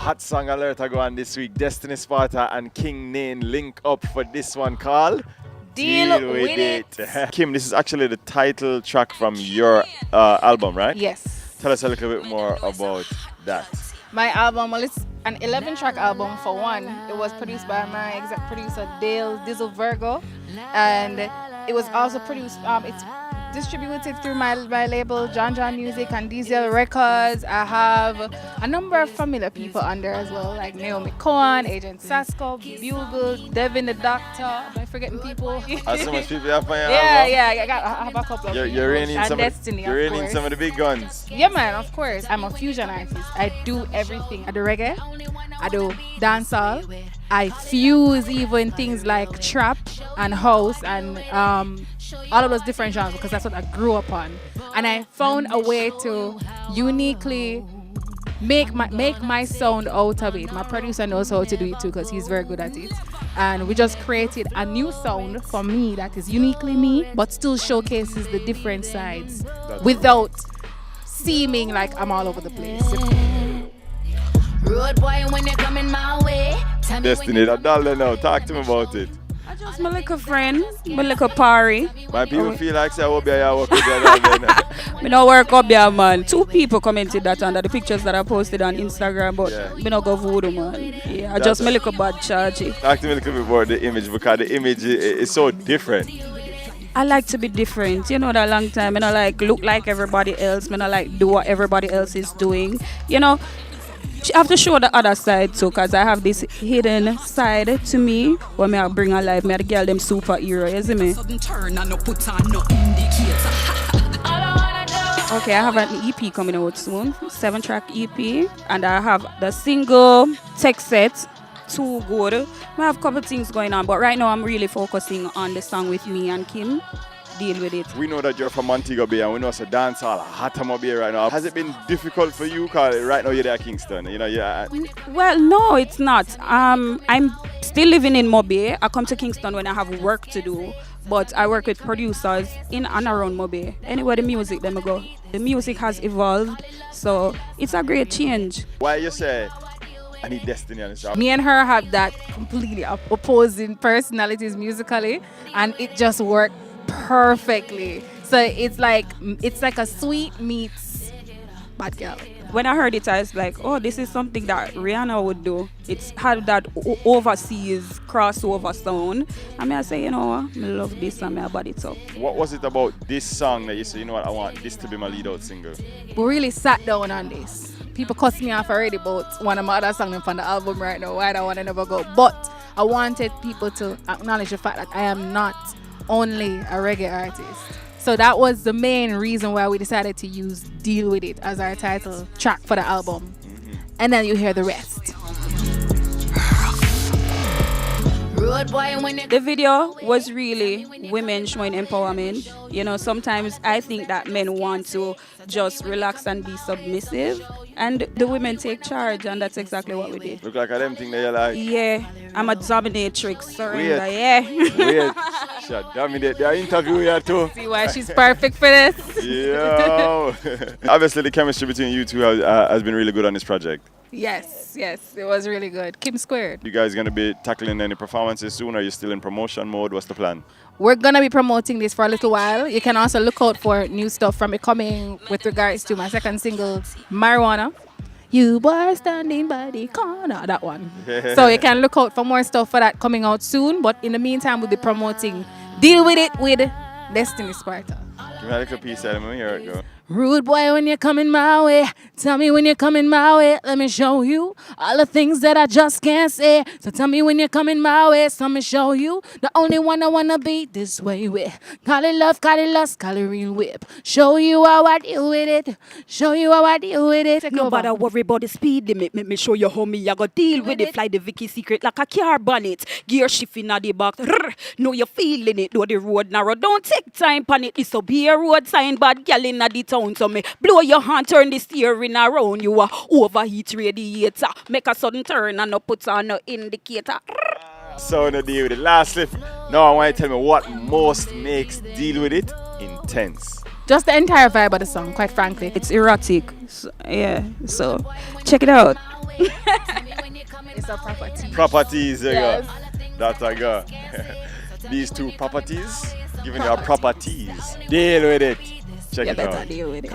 hot song alert I go on this week. Destiny Sparta and King Nain link up for this one called Deal with it. Kim, this is actually the title track from your album, right? Yes. Tell us a little bit more about that. My album, well, it's an 11-track album for one. It was produced by my exec producer, Dale Dizzle Virgo. And it was also produced, it's distributed through my label, John Music and Diesel Records. I have a number of familiar people on there as well, like Naomi Cohen, Agent Sasko, Bugle, Devin the Doctor. Am I forgetting people? How so much people you have for your Yeah, album? I have a couple of You're reigning some, Destiny, you're reigning some of the big guns. Yeah, man, of course. I'm a fusion artist. I do everything. I do reggae, I do dancehall, I fuse even things like trap and house and all of those different genres because that's what I grew up on. And I found a way to uniquely make my sound out of it. My producer knows how to do it too because he's very good at it. And we just created a new sound for me that is uniquely me but still showcases the different sides without seeming like I'm all over the place. Road boy, when you're coming my way. Destiny, that darling now, talk to me about it. I just my little friend, my little party. My people feel like say I will be a work together. Me no work up there, man. 2 people commented that under the pictures that I posted on Instagram, but me no go voodoo, man. Yeah, I just my little bad charge. Talk to me a little bit about the image because the image is so different. I like to be different, you know, that long time. I don't like look like everybody else. I don't like do what everybody else is doing. You know, I have to show the other side too, because I have this hidden side to me where I bring alive me the girl them superhero, you see me? Okay, I have an EP coming out soon, 7-track EP, and I have the single tech set, too good. I have a couple things going on, but right now I'm really focusing on the song with me and Kim. Deal with it. We know that you're from Montego Bay and we know it's a dance hall, hot Bay right now. Has it been difficult for you? Cause right now you're there at Kingston, you know, yeah. Well, no, it's not. I'm still living in Mobay. I come to Kingston when I have work to do, but I work with producers in and around Mobay. Anywhere the music, them go. The music has evolved, so it's a great change. Why you say I need Destiny on this album? Me and her have that completely opposing personalities musically, and it just worked perfectly. So it's like a sweet meets bad girl. When I heard it, I was like, oh, this is something that Rihanna would do. It's had that overseas crossover sound. And I say, you know, I love this and I bought it up. What was it about this song that you say, you know what, I want this to be my lead out single? We really sat down on this. People cuss me off already about one of my other songs from the album right now, why I don't want to never go. But I wanted people to acknowledge the fact that I am not only a reggae artist. So that was the main reason why we decided to use Deal With It as our title track for the album. And then you hear the rest. The video was really women showing empowerment. You know, sometimes I think that men want to just relax and be submissive, and the women take charge, and that's exactly what we did. Look like a them thing that you like. Yeah, I'm a dominatrix, surrender, yeah. Wait, she dominate the interview here too. See why she's perfect for this? Yo. Obviously the chemistry between you two has been really good on this project. Yes, it was really good. Kim Squared. You guys going to be tackling any performances soon? Are you still in promotion mode? What's the plan? We're going to be promoting this for a little while. You can also look out for new stuff from me coming with regards to my second single, Marijuana. You boy standing by the corner, that one. So you can look out for more stuff for that coming out soon. But in the meantime, we'll be promoting Deal With It with Destiny Sparta. Give me a little piece of it. Let me hear it go. Rude boy, when you're coming my way, tell me when you're coming my way. Let me show you all the things that I just can't say. So tell me when you're coming my way, so let me show you the only one I wanna be this way with. Call it love, call it lust, call it real whip. Show you how I deal with it. Show you how I deal with it. Nobody worry about the speed limit. Make me show you how me I go deal with it. Fly the Vicky Secret like a car bonnet. Gear shifting at the back. Know you feeling it. Though the road narrow, don't take time pan it. It's a beer road sign, bad gal in the town. So me blow your hand, turn the steering around. You are overheat radiator. Make a sudden turn and no put on no indicator. So no Deal With It. Lastly, now I want you to tell me what most makes Deal With It intense. Just the entire vibe of the song, quite frankly. It's erotic. So, yeah, so check it out. It's a property. Properties, there Yes. you go. That's a go. These two properties, giving you properties. Deal with it. Check You it better out. deal with it.